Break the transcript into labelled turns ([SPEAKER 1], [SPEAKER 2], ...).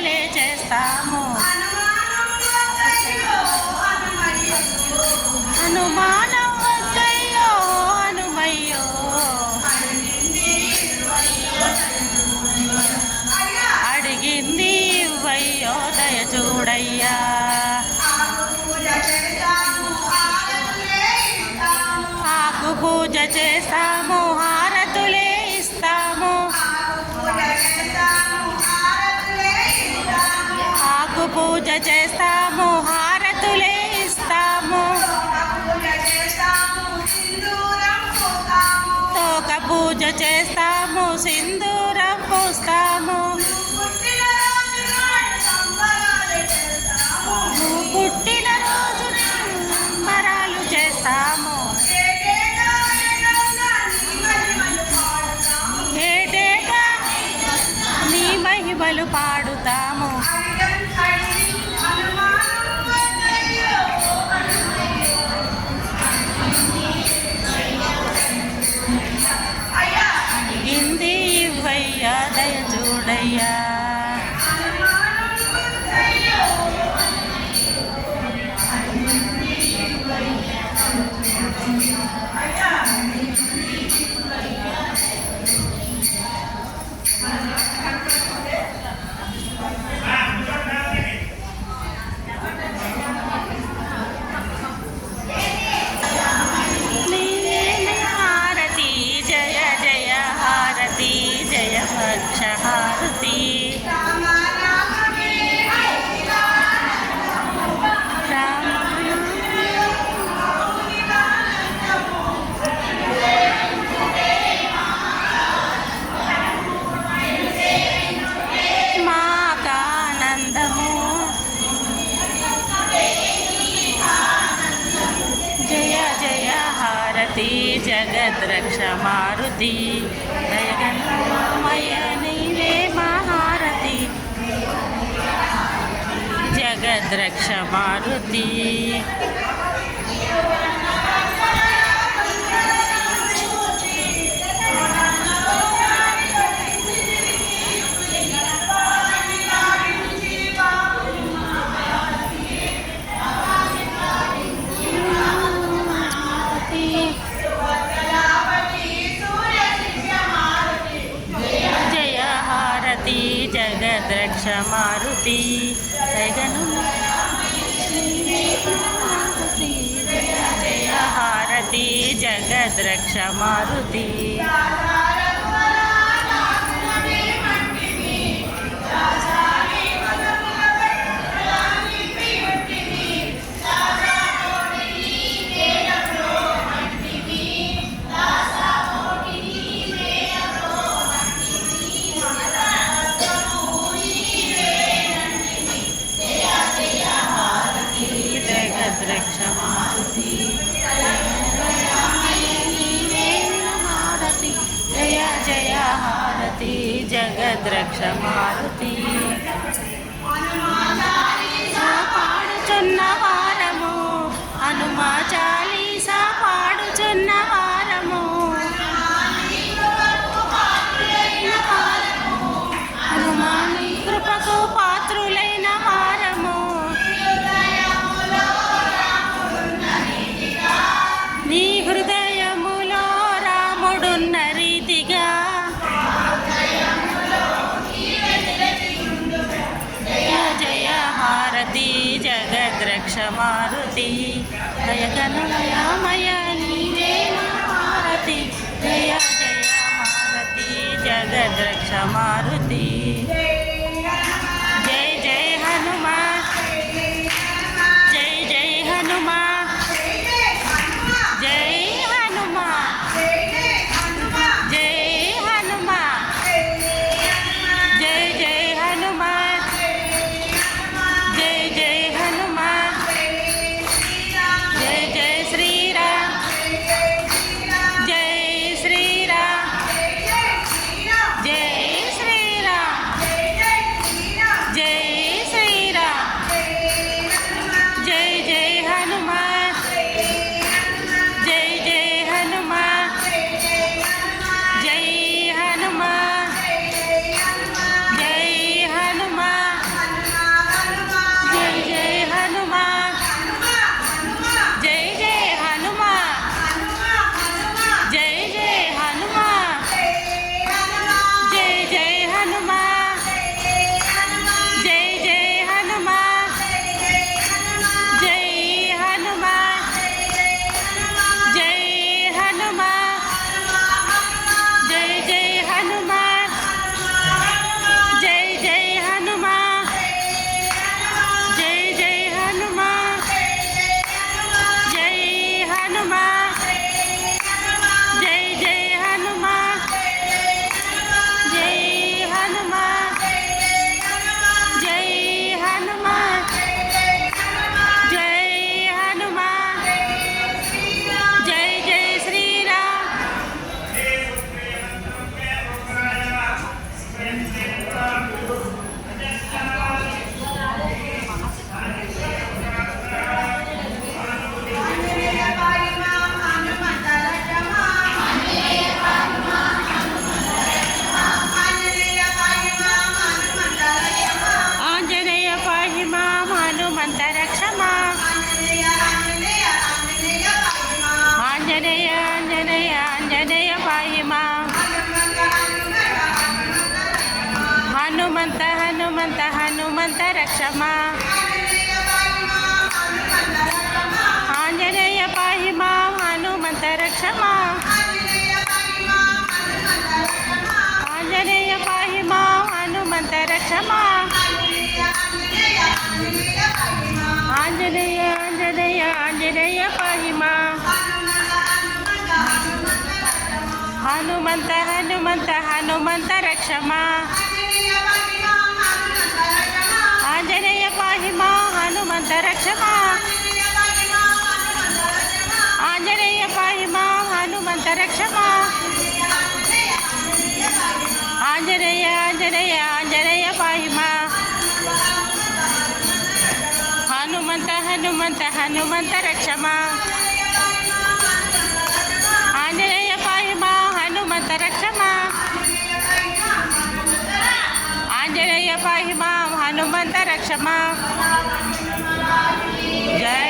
[SPEAKER 1] పూజలే చేస్తాము. అనుమానం వద్దయ్యో హనుమయ్యో, అడిగింది ఇవ్వయ్యో దయ చూడయ్యా. ఆకు పూజ చేస్తాము హారతులే ఇస్తాము. ఆకు పూజ చేస్తాము హారతులే ఇస్తాము. తోక పూజ చేస్తాము సింధూరం పూస్తాము. పుట్టిన రోజున సంబరాలు చేస్తాము. ఏటేటా నీ మహిమలు పాడుతాము. అడిగింది ఇవ్వయ్యా దయ చూడయ్యా. హారతి మాకానందము జయ జయ హారతి జగద్రక్ష మారుతి దయగణమయ నీవే మహారతి జగద్రక్ష మారుతి. జగద్రక్ష మారుతి దయగను జయ జయ హారతి జగద్రక్ష మారుతి. జయ జయ హారతి జగద్రక్ష మారుతి. పాడుచున్న వారము హనుమా చాలీసా పాడుచున్న వారము. హనుమాని కృపకు పాత్రులైన వారము. నీ హృదయములో రాముడున్న రీతిగా జయ జయ హారతి జగద్రక్ష మారుతి దయగణమయ నీవే హారతి జయ జయ హారతి జగద్రక్ష మారుతి. జై జై హనుమా జై జై హనుమా జై హనుమా జై హనుమా జై జై హనుమా జై జై హనుమా జై జై శ్రీరామ్ జై శ్రీరామ్ జై శ్రీరామ్. హనుమంత రక్షమా ఆంజనేయ పాహి మాం హనుమంత రక్షమా ఆంజనేయ పాహి మాం హనుమంత రక్షమా ఆంజనేయ ఆంజనేయ ఆంజనేయ పాహి మాం హనుమంత హనుమంత హనుమంత రక్షమా ఆంజనేయ పాహి మాం హనుమంత రక్షమా ఆంజనేయ పాహి మాం హనుమంత రక్షమా ఆంజనేయ ఆంజనేయ ఆంజనేయ పాహి మాం హనుమంత హనుమంత హనుమంత రక్షమా ఆంజనేయ పాహి మాం హనుమంత రక్షమా ఆంజనేయ పాహి మాం హనుమంత రక్షమా జై